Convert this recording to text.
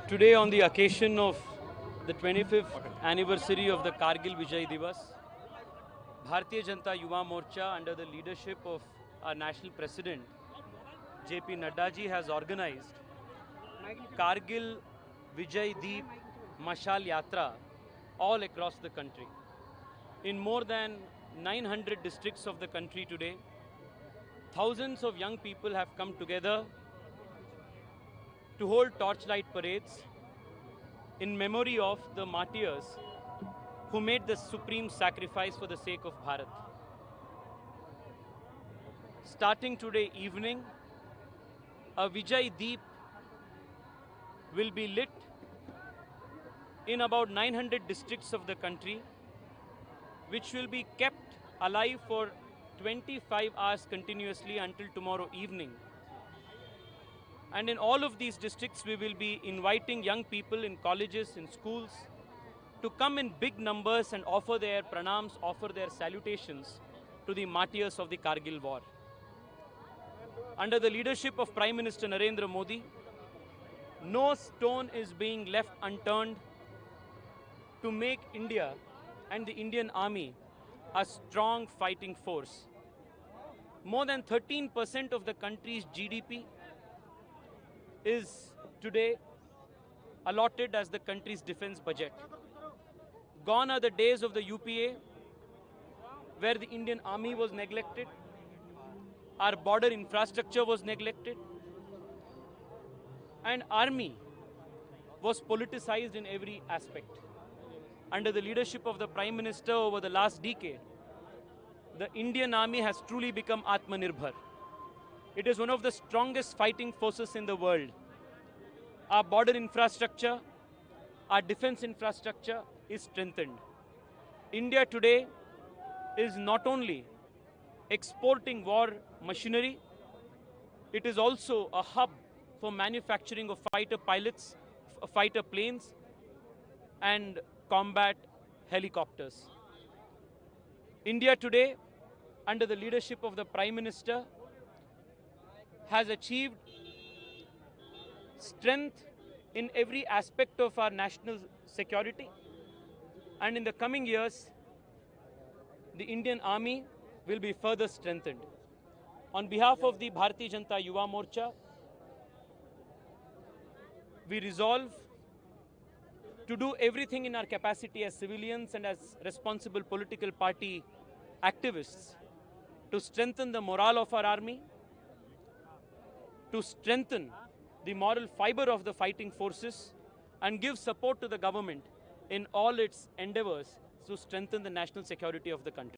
Today, on the occasion of the 25th anniversary of the Kargil Vijay Divas, Bharatiya Janata Yuva Morcha, under the leadership of our national president, JP Nadda ji, has organized Kargil Vijay Deep Mashal Yatra all across the country. In more than 900 districts of the country today, thousands of young people have come together to hold torchlight parades in memory of the martyrs who made the supreme sacrifice for the sake of Bharat. Starting today evening, a Vijay Deep will be lit in about 900 districts of the country, which will be kept alive for 25 hours continuously until tomorrow evening. And in all of these districts, we will be inviting young people in colleges, in schools, to come in big numbers and offer their pranams, offer their salutations to the martyrs of the Kargil war. Under the leadership of Prime Minister Narendra Modi, no stone is being left unturned to make India and the Indian Army a strong fighting force. More than 13% of the country's GDP is today allotted as the country's defense budget. Gone are the days of the UPA where the Indian Army was neglected, our border infrastructure was neglected, and Army was politicized in every aspect. Under the leadership of the Prime Minister over the last decade, the Indian Army has truly become Atmanirbhar. It is one of the strongest fighting forces in the world. Our border infrastructure, our defense infrastructure is strengthened. India today is not only exporting war machinery, it is also a hub for manufacturing of fighter pilots, fighter planes, and combat helicopters. India today, under the leadership of the Prime Minister, has achieved strength in every aspect of our national security. And in the coming years, the Indian Army will be further strengthened. On behalf of the Bharatiya Janata Yuva Morcha, we resolve to do everything in our capacity as civilians and as responsible political party activists to strengthen the morale of our army, to strengthen the moral fiber of the fighting forces, and give support to the government in all its endeavors to strengthen the national security of the country.